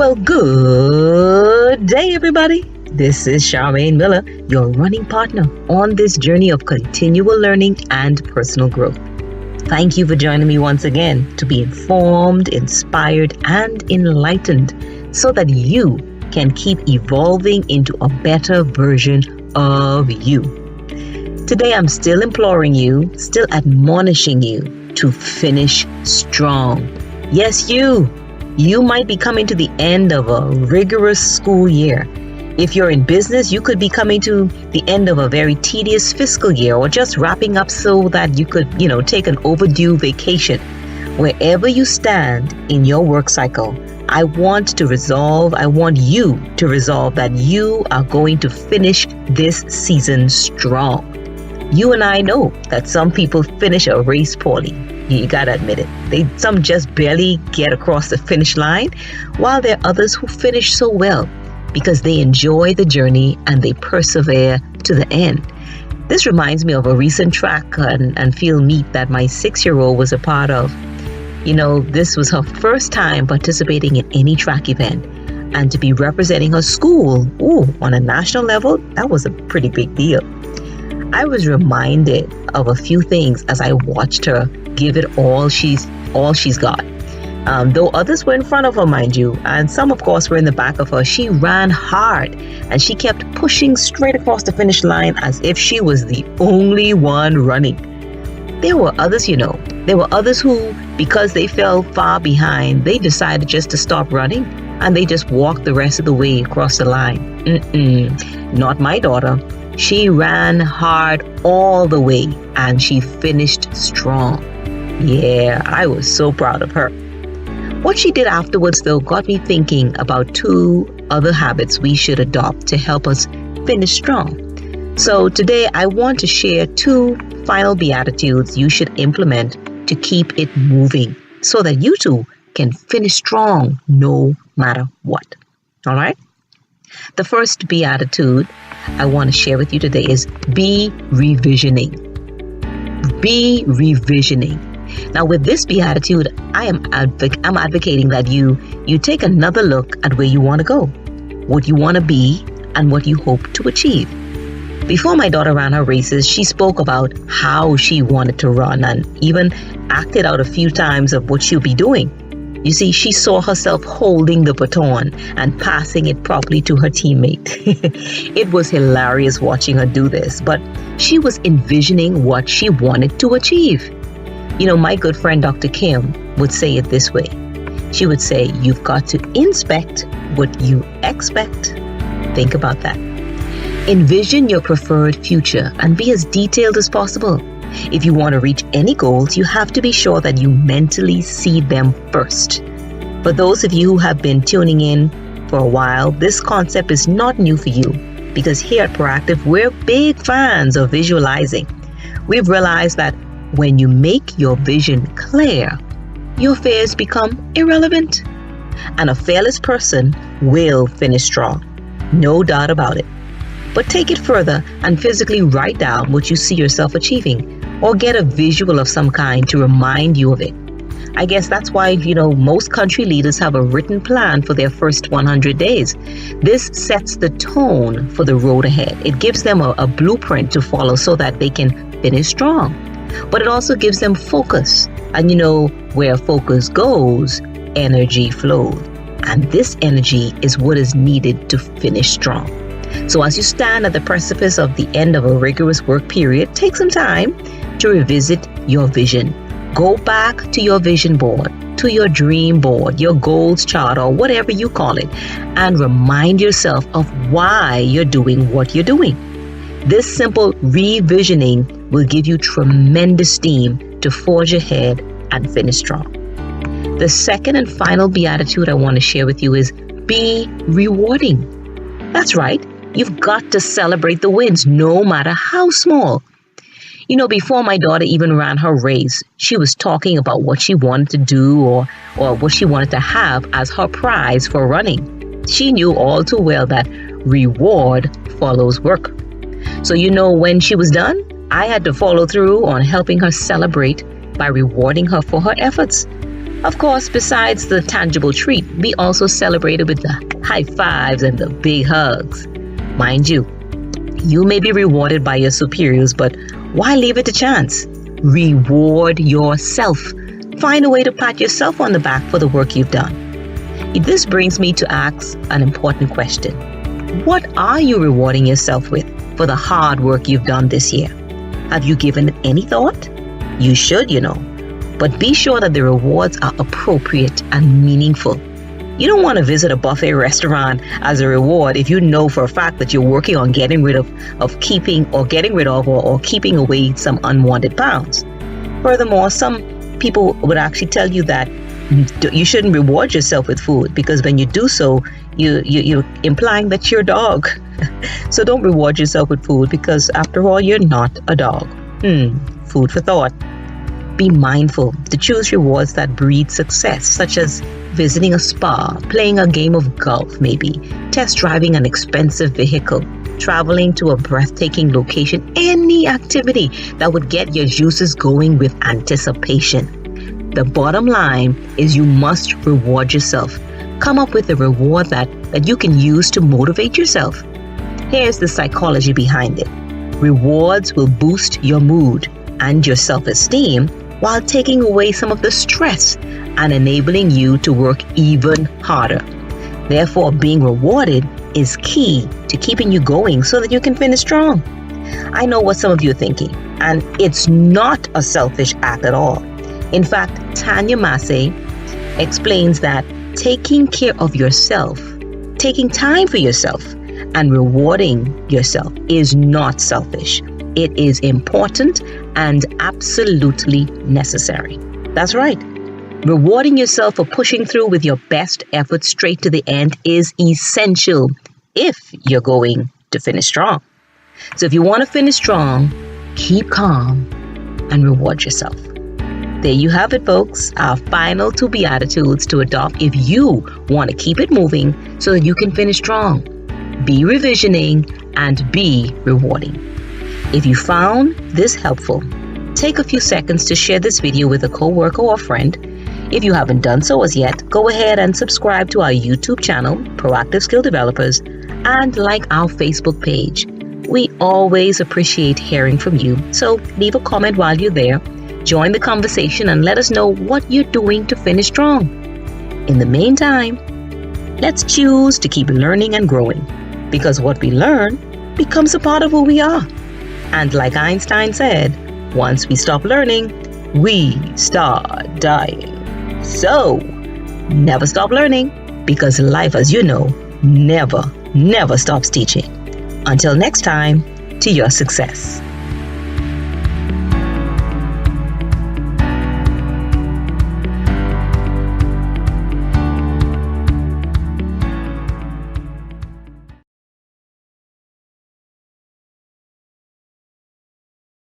Well, good day, everybody. This is Charmaine Miller, your running partner on this journey of continual learning and personal growth. Thank you for joining me once again to be informed, inspired, and enlightened so that you can keep evolving into a better version of you. Today, I'm still imploring you, still admonishing you to finish strong. Yes, you might be coming to the end of a rigorous school year. If you're in business, you could be coming to the end of a very tedious fiscal year or just wrapping up so that you could, take an overdue vacation. Wherever you stand in your work cycle, I want you to resolve that you are going to finish this season strong. You and I know that some people finish a race poorly. You gotta admit it. Some just barely get across the finish line, while there are others who finish so well because they enjoy the journey and they persevere to the end. This reminds me of a recent track and field meet that my 6-year-old was a part of. This was her first time participating in any track event, and to be representing her school, on a national level, that was a pretty big deal. I was reminded of a few things as I watched her give it all she's got. Though others were in front of her, mind you, and some of course were in the back of her, she ran hard and she kept pushing straight across the finish line as if she was the only one running. There were others who, because they fell far behind, they decided just to stop running and they just walked the rest of the way across the line. Not my daughter. She ran hard all the way and she finished strong. Yeah, I was so proud of her. What she did afterwards, though, got me thinking about 2 other habits we should adopt to help us finish strong. So today I want to share 2 final Beattitudes you should implement to keep it moving so that you too can finish strong no matter what. All right? The first Beatitude I want to share with you today is be revisioning. Be revisioning. Now, with this Beatitude, I'm advocating that you take another look at where you want to go, what you want to be, and what you hope to achieve. Before my daughter ran her races, she spoke about how she wanted to run and even acted out a few times of what she'll be doing. You see, she saw herself holding the baton and passing it properly to her teammate. It was hilarious watching her do this, but she was envisioning what she wanted to achieve. My good friend Dr. Kim would say it this way. She would say, you've got to inspect what you expect. Think about that. Envision your preferred future and be as detailed as possible. If you want to reach any goals, you have to be sure that you mentally see them first. For those of you who have been tuning in for a while, this concept is not new for you because here at Proactive, we're big fans of visualizing. We've realized that when you make your vision clear, your fears become irrelevant. And a fearless person will finish strong. No doubt about it. But take it further and physically write down what you see yourself achieving or get a visual of some kind to remind you of it. I guess that's why, most country leaders have a written plan for their first 100 days. This sets the tone for the road ahead. It gives them a blueprint to follow so that they can finish strong. But it also gives them focus. And where focus goes, energy flows. And this energy is what is needed to finish strong. So as you stand at the precipice of the end of a rigorous work period, take some time to revisit your vision. Go back to your vision board, to your dream board, your goals chart, or whatever you call it, and remind yourself of why you're doing what you're doing. This simple revisioning will give you tremendous steam to forge ahead and finish strong. The second and final Beatitude I want to share with you is be rewarding. That's right. You've got to celebrate the wins, no matter how small. Before my daughter even ran her race, she was talking about what she wanted to do or what she wanted to have as her prize for running. She knew all too well that reward follows work. So when she was done, I had to follow through on helping her celebrate by rewarding her for her efforts. Of course, besides the tangible treat, we also celebrated with the high fives and the big hugs. Mind you, you may be rewarded by your superiors, but why leave it to chance? Reward yourself. Find a way to pat yourself on the back for the work you've done. This brings me to ask an important question. What are you rewarding yourself with for the hard work you've done this year? Have you given it any thought? You should, But be sure that the rewards are appropriate and meaningful. You don't want to visit a buffet restaurant as a reward if you know for a fact that you're working on getting rid of keeping away some unwanted pounds. Furthermore, some people would actually tell you that you shouldn't reward yourself with food because when you do so, you're implying that you're a dog. So don't reward yourself with food because after all, you're not a dog. Food for thought. Be mindful to choose rewards that breed success, such as visiting a spa, playing a game of golf maybe, test driving an expensive vehicle, traveling to a breathtaking location, any activity that would get your juices going with anticipation. The bottom line is you must reward yourself. Come up with a reward that you can use to motivate yourself. Here's the psychology behind it. Rewards will boost your mood and your self-esteem while taking away some of the stress and enabling you to work even harder. Therefore, being rewarded is key to keeping you going so that you can finish strong. I know what some of you are thinking, and it's not a selfish act at all. In fact, Tanya Massey explains that taking care of yourself, taking time for yourself, and rewarding yourself is not selfish. It is important and absolutely necessary. That's right. Rewarding yourself for pushing through with your best effort straight to the end is essential if you're going to finish strong. So if you want to finish strong, keep calm and reward yourself. There you have it, folks. Our final 2 Beattitudes to adopt if you want to keep it moving so that you can finish strong. Be revisioning and be rewarding. If you found this helpful, take a few seconds to share this video with a coworker or friend. If you haven't done so as yet, go ahead and subscribe to our YouTube channel, Proactive Skill Developers, and like our Facebook page. We always appreciate hearing from you, so leave a comment while you're there. Join the conversation and let us know what you're doing to finish strong. In the meantime, let's choose to keep learning and growing, because what we learn becomes a part of who we are. And like Einstein said, once we stop learning, we start dying. So, never stop learning, because life, as you know, never stops teaching. Until next time, to your success.